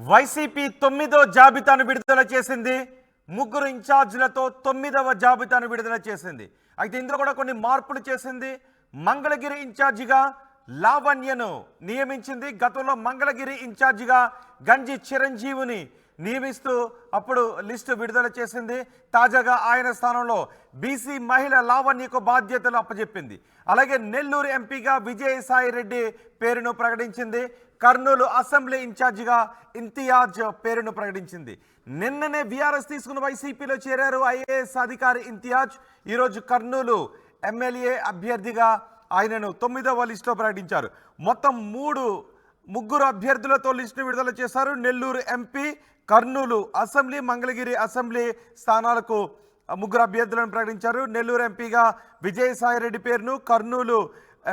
YCP 9వ జాబితాను విడుదల చేసింది. ముగ్గురు ఇన్ఛార్జీలతో 9వ జాబితాను విడుదల చేసింది. అయితే ఇందులో కూడా కొన్ని మార్పులు చేసింది. మంగళగిరి ఇన్ఛార్జిగా లావణ్యను నియమించింది. గతంలో మంగళగిరి ఇన్ఛార్జిగా గంజి చిరంజీవిని నియమిస్తూ అప్పుడు లిస్టు విడుదల చేసింది. తాజాగా ఆయన స్థానంలో బీసీ మహిళ లావణ్యకు బాధ్యతలు అప్పచెప్పింది. అలాగే నెల్లూరు ఎంపీగా విజయసాయి రెడ్డి పేరును ప్రకటించింది. కర్నూలు అసెంబ్లీ ఇన్ఛార్జిగా ఇంతియాజ్ పేరును ప్రకటించింది. నిన్ననే వీఆర్ఎస్ తీసుకున్న వైసీపీలో చేరారు ఐఏఎస్ అధికారి ఇంతియాజ్. ఈరోజు కర్నూలు ఎమ్మెల్యే అభ్యర్థిగా ఆయనను 9వ లిస్టులో ప్రకటించారు. మొత్తం ముగ్గురు అభ్యర్థులతో లిస్టును విడుదల చేశారు. Nellore MP, Kurnool assembly, Mangalagiri assembly స్థానాలకు ముగ్గురు అభ్యర్థులను ప్రకటించారు. నెల్లూరు ఎంపీగా విజయసాయి రెడ్డి పేరును, కర్నూలు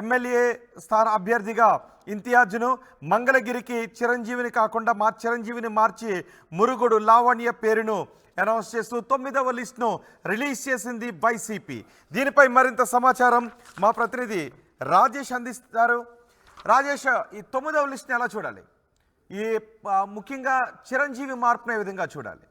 ఎమ్మెల్యే స్థాన అభ్యర్థిగా ఇంతియాజ్ను, మంగళగిరికి చిరంజీవిని కాకుండా చిరంజీవిని మార్చి మురుగుడు లావణ్య పేరును అనౌన్స్ చేస్తూ 9వ లిస్టును రిలీజ్ చేసింది వైసీపీ. దీనిపై మరింత సమాచారం మా ప్రతినిధి రాజేష్ అందిస్తారు. రాజేష్, ఈ 9వ లిస్టుని ఎలా చూడాలి? ఈ ముఖ్యంగా చిరంజీవి మార్పును ఏ విధంగా చూడాలి?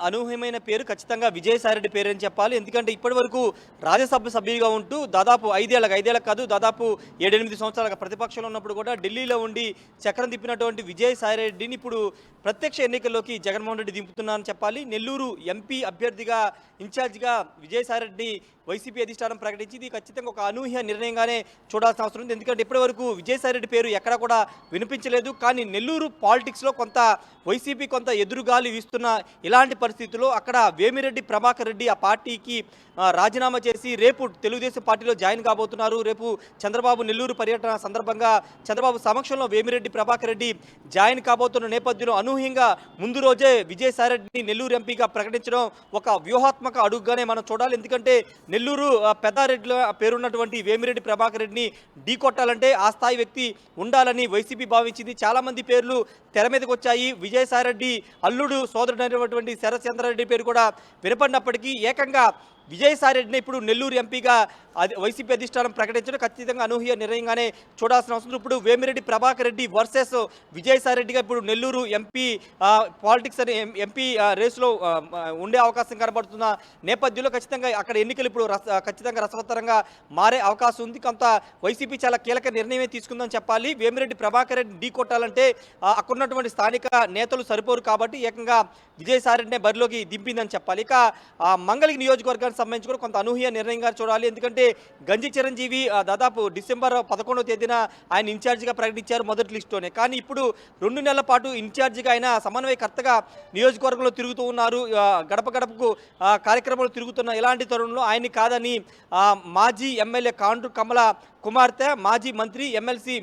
అనూహ్యమైన పేరు ఖచ్చితంగా విజయసాయిరెడ్డి పేరు అని చెప్పాలి. ఎందుకంటే ఇప్పటి వరకు రాజ్యసభ సభ్యుడిగా ఉంటూ దాదాపు ఐదేళ్ళకు కాదు, దాదాపు 7-8 సంవత్సరాలుగా ప్రతిపక్షంలో ఉన్నప్పుడు కూడా ఢిల్లీలో ఉండి చక్రం తిప్పినటువంటి విజయసాయిరెడ్డిని ఇప్పుడు ప్రత్యక్ష ఎన్నికల్లోకి జగన్మోహన్ రెడ్డి దింపుతున్నారని చెప్పాలి. నెల్లూరు ఎంపీ అభ్యర్థిగా ఇన్ఛార్జిగా విజయసాయిరెడ్డి వైసీపీ అధిష్టానం ప్రకటించింది. ఖచ్చితంగా ఒక అనూహ్య నిర్ణయంగానే చూడాల్సిన అవసరం ఉంది. ఎందుకంటే ఇప్పటివరకు విజయసాయిరెడ్డి పేరు ఎక్కడ కూడా వినిపించలేదు. కానీ నెల్లూరు పాలిటిక్స్లో వైసీపీ కొంత ఎదురుగాలి వీస్తున్న ఇలాంటి పరిస్థితుల్లో అక్కడ వేమిరెడ్డి ప్రభాకర్ రెడ్డి ఆ పార్టీకి రాజీనామా చేసి రేపు తెలుగుదేశం పార్టీలో జాయిన్ కాబోతున్నారు. రేపు చంద్రబాబు నెల్లూరు పర్యటన సందర్భంగా చంద్రబాబు సమక్షంలో వేమిరెడ్డి ప్రభాకర్ రెడ్డి జాయిన్ కాబోతున్న నేపథ్యంలో అనూహ్యంగా ముందు రోజే విజయసాయిరెడ్డిని నెల్లూరు ఎంపీగా ప్రకటించడం ఒక వ్యూహాత్మక అడుగుగానే మనం చూడాలి. ఎందుకంటే నెల్లూరు పెద్దారెడ్డిల పేరున్నటువంటి వేమిరెడ్డి ప్రభాకర్ రెడ్డిని ఢీకొట్టాలంటే ఆ స్థాయి వ్యక్తి ఉండాలని వైసీపీ భావించింది. చాలామంది పేర్లు తెర మీదకి వచ్చాయి. విజయసాయిరెడ్డి అల్లుడు సోదరుడైనటువంటి శరత్చంద్రారెడ్డి పేరు కూడా వినపడినప్పటికీ ఏకంగా విజయసాయిరెడ్డిని ఇప్పుడు నెల్లూరు ఎంపీగా వైసీపీ అధిష్టానం ప్రకటించడం ఖచ్చితంగా అనూహ్య నిర్ణయంగానే చూడాల్సిన అవసరం. ఇప్పుడు వేమిరెడ్డి ప్రభాకర్ రెడ్డి వర్సెస్ విజయసాయిరెడ్డిగా ఇప్పుడు నెల్లూరు ఎంపీ పాలిటిక్స్ అనే ఎంపీ రేసులో ఉండే అవకాశం కనబడుతున్న నేపథ్యంలో ఖచ్చితంగా అక్కడ ఎన్నికలు ఇప్పుడు ఖచ్చితంగా రసవత్తరంగా మారే అవకాశం ఉంది. కొంత వైసీపీ చాలా కీలక నిర్ణయమే తీసుకుందని చెప్పాలి. వేమిరెడ్డి ప్రభాకర్ రెడ్డి ఢీ కొట్టాలంటే అక్కడున్నటువంటి స్థానిక నేతలు సరిపోరు కాబట్టి ఏకంగా విజయసాయిరెడ్డినే బరిలోకి దింపిందని చెప్పాలి. ఇక మంగళగిరి నియోజకవర్గానికి సంబంధించి కూడా కొంత అనూహ్య నిర్ణయంగా చూడాలి. ఎందుకంటే గంజి చిరంజీవి దాదాపు డిసెంబర్ 11వ తేదీన ఆయన ఇన్ఛార్జిగా ప్రకటించారు మొదటి లిస్టులోనే. కానీ ఇప్పుడు 2 నెలల పాటు ఇన్ఛార్జిగా ఆయన సమన్వయకర్తగా నియోజకవర్గంలో తిరుగుతూ ఉన్నారు. గడప గడపకు కార్యక్రమాలు తిరుగుతున్న ఇలాంటి తరుణంలో ఆయన్ని కాదని మాజీ ఎమ్మెల్యే కాండ్రు కమల కుమార్తె, మాజీ మంత్రి ఎమ్మెల్సీ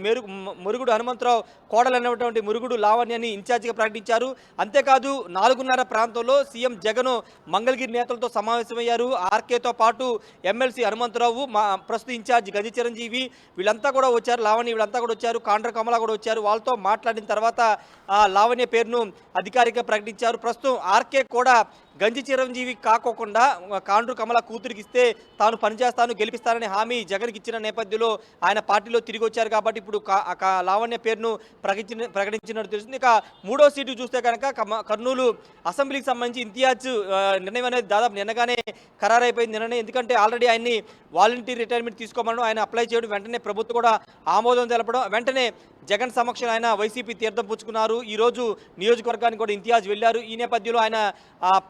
మురుగుడు హనుమంతరావు కోడలైనటువంటి మురుగుడు లావణ్యని ఇన్ఛార్జిగా ప్రకటించారు. అంతేకాదు 4:30 ప్రాంతంలో సీఎం జగన్ మంగళగిరి నేతలతో సమావేశమయ్యారు. ఆర్కేతో పాటు ఎమ్మెల్సీ హనుమంతరావు, ప్రస్తుత ఇన్ఛార్జి గంజి చిరంజీవి వీళ్ళంతా కూడా వచ్చారు. లావణ్య వీళ్ళంతా కూడా వచ్చారు. కాండ్ర కమల కూడా వచ్చారు. వాళ్ళతో మాట్లాడిన తర్వాత లావణ్య పేరును అధికారికంగా ప్రకటించారు. ప్రస్తుతం ఆర్కే కూడా గంజి చిరంజీవి కాకోకుండా కాండ్రు కమల కూతురికి ఇస్తే తాను పనిచేస్తాను, గెలిపిస్తానని హామీ జగన్కి ఇచ్చిన నేపథ్యంలో ఆయన పార్టీలో తిరిగి వచ్చారు. కాబట్టి ఇప్పుడు లావణ్య పేరును ప్రకటించినట్టు తెలుస్తుంది. ఇక 3వ సీటు చూస్తే కనుక కర్నూలు అసెంబ్లీకి సంబంధించి ఇంతియాజ్ నిర్ణయం అనేది దాదాపు నిన్నగానే ఖరారైపోయింది నిర్ణయం. ఎందుకంటే ఆల్రెడీ ఆయన్ని వాలంటీర్ రిటైర్మెంట్ తీసుకోమని ఆయన అప్లై చేయడం, వెంటనే ప్రభుత్వం కూడా ఆమోదం తెలపడం, వెంటనే జగన్ సమక్షంలో ఆయన వైసీపీ తీర్థం పుచ్చుకున్నారు. ఈరోజు నియోజకవర్గానికి కూడా ఇంతియాజ్ వెళ్ళారు. ఈ నేపథ్యంలో ఆయన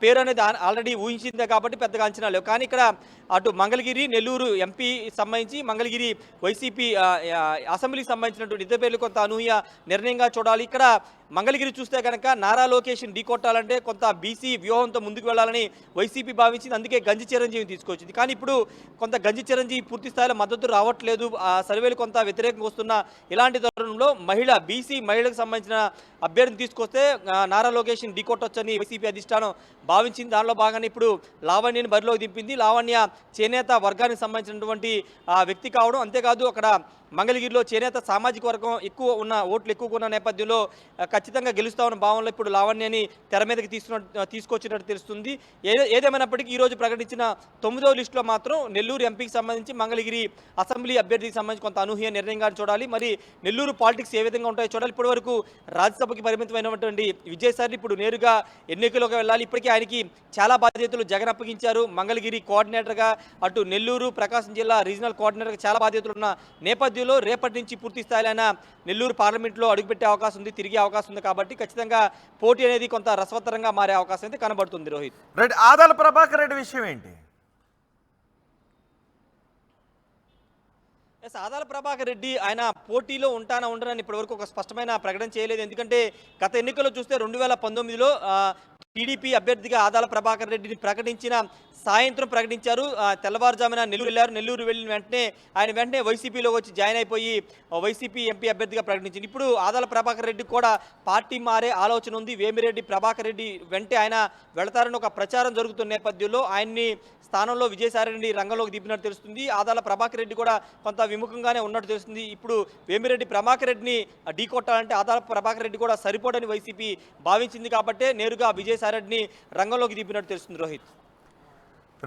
పేరు అనేది ఆల్రెడీ ఊహించిందే కాబట్టి పెద్దగా అంచనా లేవు. కానీ ఇక్కడ అటు మంగళగిరి, నెల్లూరు ఎంపీ సంబంధించి మంగళగిరి వైసీపీ అసెంబ్లీకి సంబంధించినటువంటి ఇద్దరు పేర్లు కొంత అనూహ్య నిర్ణయంగా చూడాలి. ఇక్కడ మంగళగిరి చూస్తే కనుక నారా లోకేష్ని ఢీకొట్టాలంటే కొంత బీసీ వ్యూహంతో ముందుకు వెళ్లాలని వైసీపీ భావించింది. అందుకే గంజి చిరంజీవిని తీసుకొచ్చింది. కానీ ఇప్పుడు కొంత గంజి చిరంజీవి పూర్తి స్థాయిలో మద్దతు రావట్లేదు. సర్వేలు కొంత వ్యతిరేకంగా వస్తున్న ఇలాంటి తరుణంలో బీసీ మహిళలకు సంబంధించిన అభ్యర్థిని తీసుకొస్తే నారా లోకేష్ని ఢీకొట్టొచ్చని వైసీపీ అధిష్టానం భావించింది. దానిలో భాగంగా ఇప్పుడు లావణ్యని బరిలోకి దింపింది. లావణ్య చేనేత వర్గానికి సంబంధించినటువంటి వ్యక్తి కావడం, అంతేకాదు అక్కడ మంగళగిరిలో చేనేత సామాజిక వర్గం ఓట్లు ఎక్కువ ఉన్న నేపథ్యంలో ఖచ్చితంగా గెలుస్తామన్న భావనలో ఇప్పుడు లావణ్యని తెర మీదకి తీసుకొచ్చినట్టు తెలుస్తుంది. ఏదేమైనప్పటికీ ఈరోజు ప్రకటించిన 9వ లిస్టులో మాత్రం నెల్లూరు ఎంపీకి సంబంధించి మంగళగిరి అసెంబ్లీ అభ్యర్థికి సంబంధించి కొంత అనూహ్య నిర్ణయంగా చూడాలి. మరి నెల్లూరు పాలిటిక్స్ ఏ విధంగా ఉంటాయో చూడాలి. ఇప్పటి వరకు రాజ్యసభకి పరిమితమైనటువంటి విజయసాయి ఇప్పుడు నేరుగా ఎన్నికల్లోకి వెళ్ళాలి. ఇప్పటికే ఆయనకి చాలా బాధ్యతలు జగన్ అప్పగించారు. మంగళగిరి కోఆర్డినేటర్గా, అటు నెల్లూరు ప్రకాశం జిల్లా రీజనల్ కోఆర్డినేటర్గా చాలా బాధ్యతలు ఉన్న నేపథ్యంలో రేపటి నుంచి పూర్తి స్థాయిలో నెల్లూరు పార్లమెంట్లో అడుగుపెట్టే అవకాశం ఉంది, తిరిగే అవకాశం ఉంది. కాబట్టి ఖచ్చితంగా పోటీ అనేది కొంత రసవత్తరంగా మారే అవకాశం అయితే కనబడుతుంది. రోహిత్, రైట్. ఆదాల ప్రభాకర్ రెడ్డి విషయం ఏంటి? ఆదాల ప్రభాకర్ రెడ్డి ఆయన పోటీలో ఉండనని ఇప్పటివరకు ఒక స్పష్టమైన ప్రకటన చేయలేదు. ఎందుకంటే గత ఎన్నికల్లో చూస్తే 2019లో టీడీపీ అభ్యర్థిగా ఆదాల ప్రభాకర్ రెడ్డిని ప్రకటించిన సాయంత్రం ప్రకటించారు. తెల్లవారుజామున నెల్లూరు వెళ్ళారు. నెల్లూరు వెళ్ళిన వెంటనే వైసీపీలో వచ్చి జాయిన్ అయిపోయి వైసీపీ ఎంపీ అభ్యర్థిగా ప్రకటించింది. ఇప్పుడు ఆదాల ప్రభాకర్ రెడ్డి కూడా పార్టీ మారే ఆలోచన ఉంది. వేమిరెడ్డి ప్రభాకర్ రెడ్డి వెంటే ఆయన వెళతారని ఒక ప్రచారం జరుగుతున్న నేపథ్యంలో ఆయన్ని స్థానంలో విజయసాయిరెడ్డి రంగంలోకి దింపినట్టు తెలుస్తుంది. ఆదాల ప్రభాకర్ రెడ్డి కూడా కొంత విముఖంగానే ఉన్నట్టు తెలుస్తుంది. ఇప్పుడు వేమిరెడ్డి ప్రభాకర్ రెడ్డిని ఢీకొట్టాలంటే ఆదాల ప్రభాకర్ రెడ్డి కూడా సరిపోడని వైసీపీ భావించింది. కాబట్టే నేరుగా విజయసాయిరెడ్డిని రంగంలోకి దింపినట్టు తెలుస్తుంది. రోహిత్,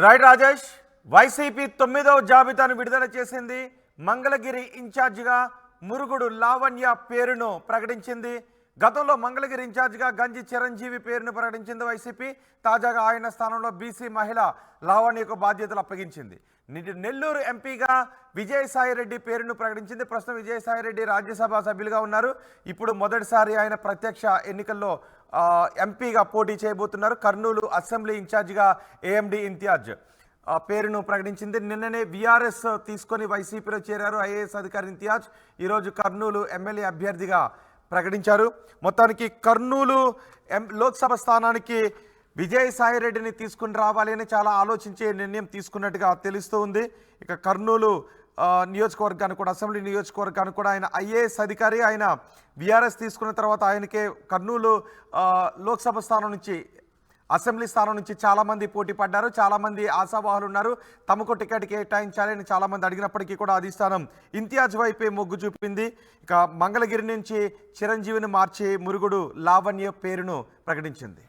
రైట్. రాజేష్, వైసీపీ 9వ జాబితాను విడుదల చేసింది. మంగళగిరి ఇన్ఛార్జిగా మురుగుడు లావణ్య పేరును ప్రకటించింది. గతంలో మంగళగిరి ఇన్ఛార్జిగా గంజి చిరంజీవి పేరును ప్రకటించింది వైసీపీ. తాజాగా ఆయన స్థానంలో బీసీ మహిళ లావణ్యకు బాధ్యతలు అప్పగించింది. నెల్లూరు ఎంపీగా విజయసాయిరెడ్డి పేరును ప్రకటించింది. ప్రస్తుతం విజయసాయిరెడ్డి రాజ్యసభ సభ్యులుగా ఉన్నారు. ఇప్పుడు మొదటిసారి ఆయన ప్రత్యక్ష ఎన్నికల్లో ఎంపీగా పోటీ చేయబోతున్నారు. కర్నూలు అసెంబ్లీ ఇన్ఛార్జిగా ఏఎండి ఇంతియాజ్ పేరును ప్రకటించింది. నిన్ననే వీఆర్ఎస్ తీసుకొని వైసీపీలో చేరారు ఐఏఎస్ అధికారి ఇంతియాజ్. ఈరోజు కర్నూలు ఎమ్మెల్యే అభ్యర్థిగా ప్రకటించారు. మొత్తానికి కర్నూలు లోక్సభ స్థానానికి విజయసాయిరెడ్డిని తీసుకుని రావాలి అని చాలా ఆలోచించే నిర్ణయం తీసుకున్నట్టుగా తెలుస్తూ ఉంది. ఇక కర్నూలు నియోజకవర్గానికి కూడా, అసెంబ్లీ నియోజకవర్గానికి కూడా ఆయన ఐఏఎస్ అధికారి. ఆయన వీఆర్ఎస్ తీసుకున్న తర్వాత ఆయనకే కర్నూలు లోక్సభ స్థానం నుంచి, అసెంబ్లీ స్థానం నుంచి చాలామంది పోటీ పడ్డారు. చాలామంది ఆశావాహులు ఉన్నారు. తమకు టికెట్ కేటాయించాలని చాలామంది అడిగినప్పటికీ కూడా అధిష్టానం ఇంతియాజ్ వైపే మొగ్గు చూపింది. ఇక మంగళగిరి నుంచి చిరంజీవిని మార్చి మురుగుడు లావణ్య పేరును ప్రకటించింది.